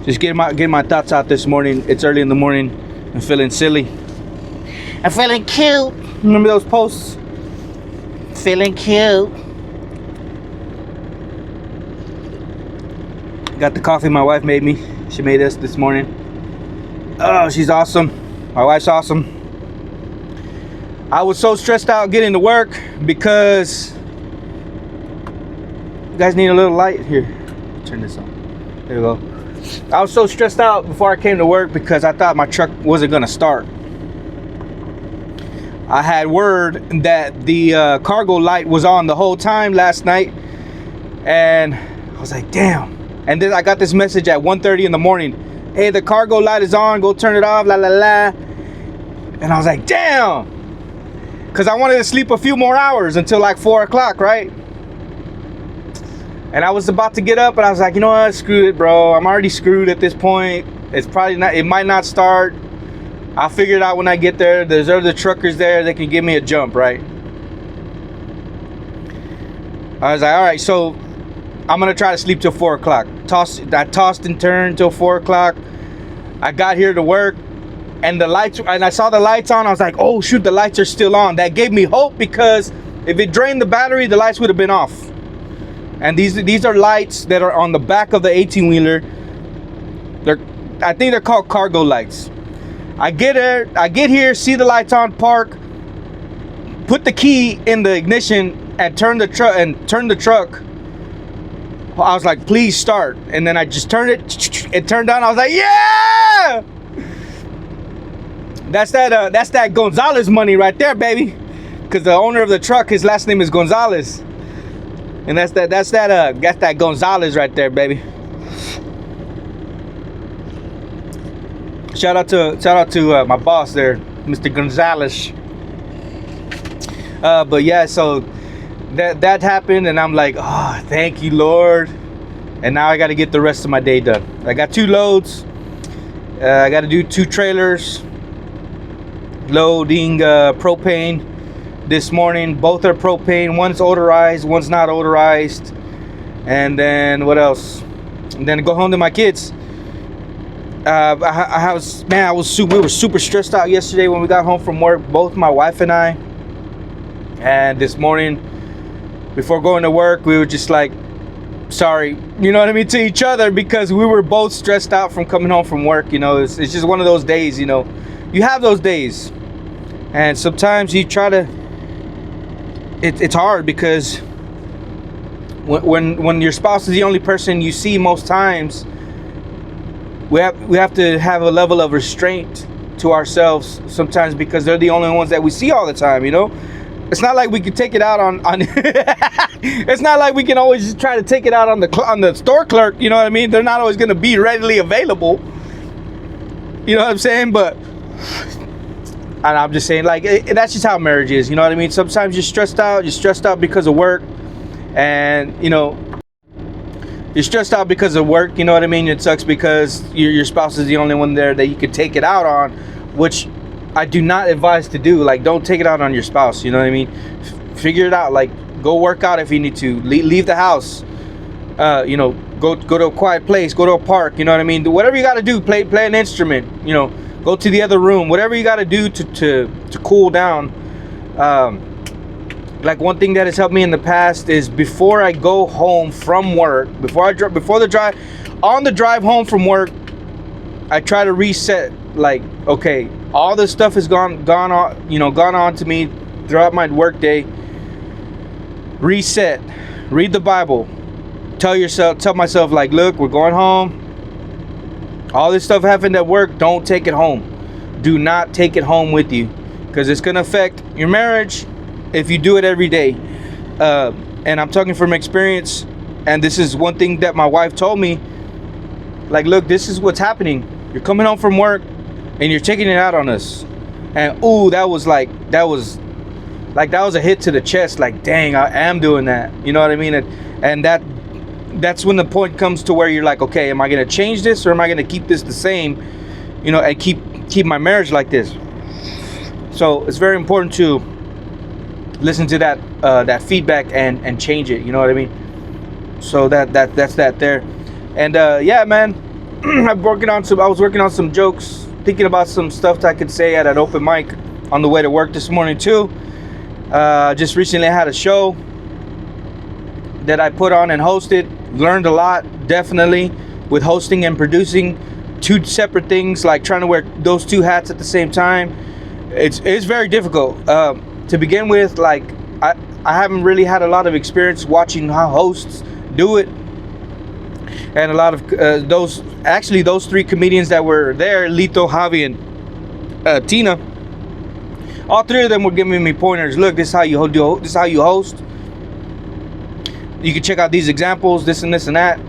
Just getting my thoughts out this morning. It's early in the morning. I'm feeling silly. I'm feeling cute. Remember those posts? Feeling cute. Got the coffee my wife made me. She made us this morning. Oh, she's awesome. My wife's awesome. I was so stressed out getting to work because you guys need a little light here. Turn this on. There we go. I was so stressed out before I came to work because I thought my truck wasn't gonna start. I had word that the cargo light was on the whole time last night, and I was like, damn. And then I got this message at 1:30 in the morning. Hey, the cargo light is on, go turn it off, la la la. And I was like, damn. Because I wanted to sleep a few more hours until like 4 o'clock, right? And I was about to get up, and I was like, you know what, screw it, bro. I'm already screwed at this point. It's probably not, it might not start. I'll figure it out when I get there. There's other truckers there that can give me a jump, right? I was like, all right, so I'm gonna try to sleep till 4 o'clock. I tossed and turned till 4 o'clock. I got here to work, and I saw the lights on. I was like, oh shoot, the lights are still on. That gave me hope, because if it drained the battery, the lights would have been off. And these are lights that are on the back of the 18-wheeler. I think they're called cargo lights. I get here, see the lights on, park, put the key in the ignition, and turn the truck. I was like, please start. And then I just turned it. It turned on. I was like, yeah! That's that Gonzalez money right there, baby. Because the owner of the truck, his last name is Gonzalez. And that's that Gonzalez right there, baby. Shout out to my boss there, Mr. Gonzalez. But yeah, so that happened, and I'm like, oh, thank you, Lord. And now I got to get the rest of my day done. I got 2 loads. I got to do 2 trailers loading propane this morning. Both are propane. One's odorized, one's not odorized. And then what else? And then go home to my kids. We were super stressed out yesterday when we got home from work, both my wife and I. And this morning, before going to work, we were just like, sorry, you know what I mean, to each other, because we were both stressed out from coming home from work. You know, it's just one of those days, you know. You have those days, and sometimes you try to, it's hard, because when your spouse is the only person you see most times, we have to have a level of restraint to ourselves sometimes, because they're the only ones that we see all the time, you know. It's not like we can take it out on it's not like we can always just try to take it out on the store clerk, you know what I mean? They're not always going to be readily available, you know what I'm saying? But and I'm just saying, like, that's just how marriage is, you know what I mean? Sometimes you're stressed out because of work, and you know, you're stressed out because of work, you know what I mean? It sucks because your spouse is the only one there that you could take it out on, which I do not advise to do. Like, don't take it out on your spouse, you know what I mean? Figure it out. Like, go work out if you need to. Leave the house. You know, go to a quiet place. Go to a park. You know what I mean? Do whatever you got to do. Play an instrument. You know, go to the other room. Whatever you got to do to cool down. Like, one thing that has helped me in the past is, before I go home from work, on the drive home from work, I try to reset. Like, okay, all this stuff has gone on to me throughout my work day. Reset. Read the Bible. Tell myself, like, look, we're going home. All this stuff happened at work. Don't take it home. Do not take it home with you, because it's gonna affect your marriage if you do it every day. And I'm talking from experience. And this is one thing that my wife told me. Like, look, this is what's happening. You're coming home from work, and you're taking it out on us. And ooh, that was a hit to the chest. Like, dang, I am doing that. You know what I mean? And that's when the point comes to where you're like, okay, am I gonna change this, or am I gonna keep this the same? You know, and keep my marriage like this. So it's very important to listen to that feedback and change it. You know what I mean? So that's that there. And yeah, man, I was working on some jokes, thinking about some stuff that I could say at an open mic on the way to work this morning too. Just recently I had a show that I put on and hosted. Learned a lot, definitely, with hosting and producing. Two separate things, like trying to wear those two hats at the same time. It's very difficult. To begin with, like I haven't really had a lot of experience watching how hosts do it. And a lot of those three comedians that were there, Lito, Javi, and Tina, all three of them were giving me pointers. Look, this is how you do. This is how you host. You can check out these examples, this and this and that.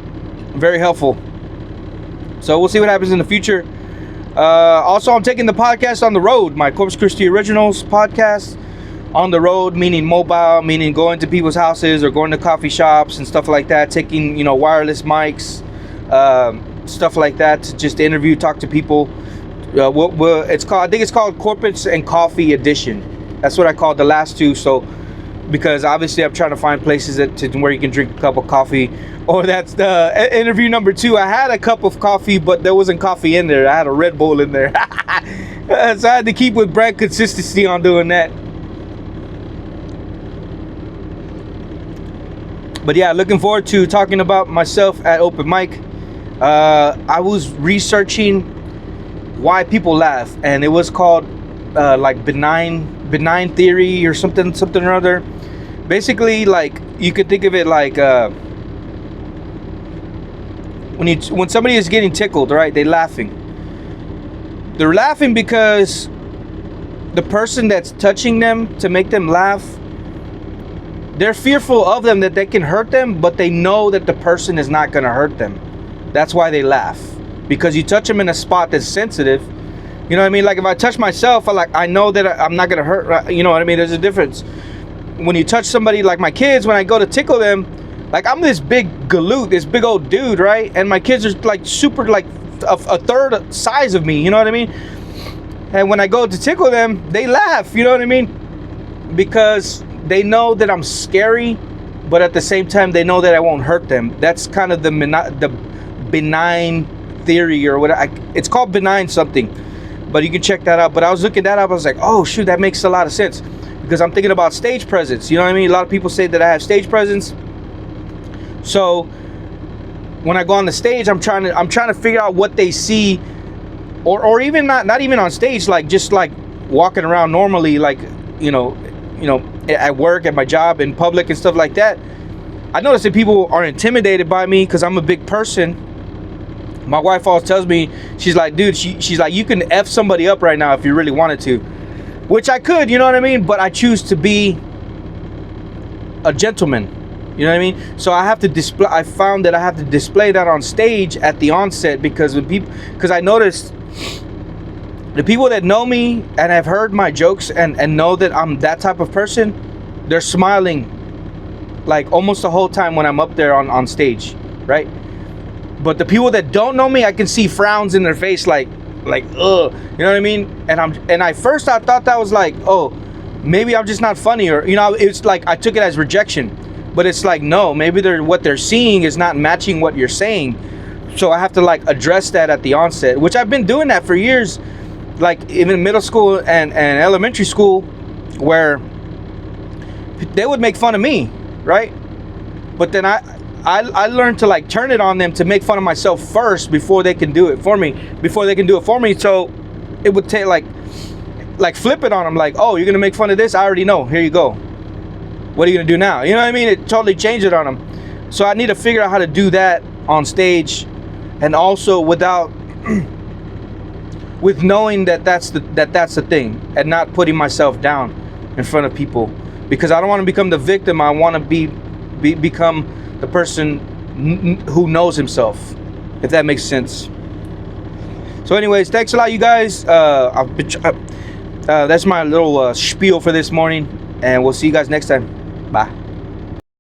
Very helpful. So we'll see what happens in the future. Also, I'm taking the podcast on the road. My Corpus Christi Originals podcast on the road, meaning mobile, meaning going to people's houses or going to coffee shops and stuff like that. Taking, wireless mics, stuff like that to just interview, talk to people. It's called, I think it's called Corpus and Coffee Edition. That's what I called the last two. So, because obviously I'm trying to find places where you can drink a cup of coffee. Or that's the interview number 2. I had a cup of coffee, but there wasn't coffee in there. I had a Red Bull in there. So I had to keep with brand consistency on doing that. But yeah, looking forward to talking about myself at open mic. I was researching why people laugh, and it was called like benign theory or something or other. Basically, like, you could think of it like when somebody is getting tickled, right? They're laughing because the person that's touching them to make them laugh, they're fearful of them, that they can hurt them, but they know that the person is not going to hurt them. That's why they laugh, because you touch them in a spot that's sensitive. You know what I mean? Like, if I touch myself, I know that I'm not going to hurt. You know what I mean? There's a difference. When you touch somebody, like my kids, when I go to tickle them, like, I'm this big galoot, this big old dude, right? And my kids are like super, like a third size of me. You know what I mean? And when I go to tickle them, they laugh. You know what I mean? Because they know that I'm scary, but at the same time, they know that I won't hurt them. That's kind of the benign theory, or what it's called, benign something. But you can check that out. But I was looking that up. I was like, oh shoot, that makes a lot of sense, because I'm thinking about stage presence. You know what I mean? A lot of people say that I have stage presence. So when I go on the stage, I'm trying to figure out what they see, or even not even on stage, like just like walking around normally, like at work, at my job, in public and stuff like that. I notice that people are intimidated by me because I'm a big person. My wife always tells me, she's like, dude, she's like, you can F somebody up right now if you really wanted to, which I could, you know what I mean? But I choose to be a gentleman, you know what I mean? So I found that I have to display that on stage at the onset, because I noticed the people that know me and have heard my jokes and know that I'm that type of person, they're smiling like almost the whole time when I'm up there on stage, right? But the people that don't know me, I can see frowns in their face, like ugh, you know what I mean? And I first I thought that was like, oh, maybe I'm just not funny, or it's like I took it as rejection. But it's like, no, maybe what they're seeing is not matching what you're saying. So I have to like address that at the onset, which I've been doing that for years, like even middle school and elementary school, where they would make fun of me, right? But then I learned to like turn it on them to make fun of myself first before they can do it for me. So it would take like flip it on them, like, oh, you're gonna make fun of this? I already know. Here you go. What are you gonna do now? You know what I mean? It totally changed it on them. So I need to figure out how to do that on stage, and also with knowing that that's the thing, and not putting myself down in front of people, because I don't want to become the victim. I want to become the person who knows himself, if that makes sense. So anyways, thanks a lot, you guys. That's my little spiel for this morning, and we'll see you guys next time. Bye.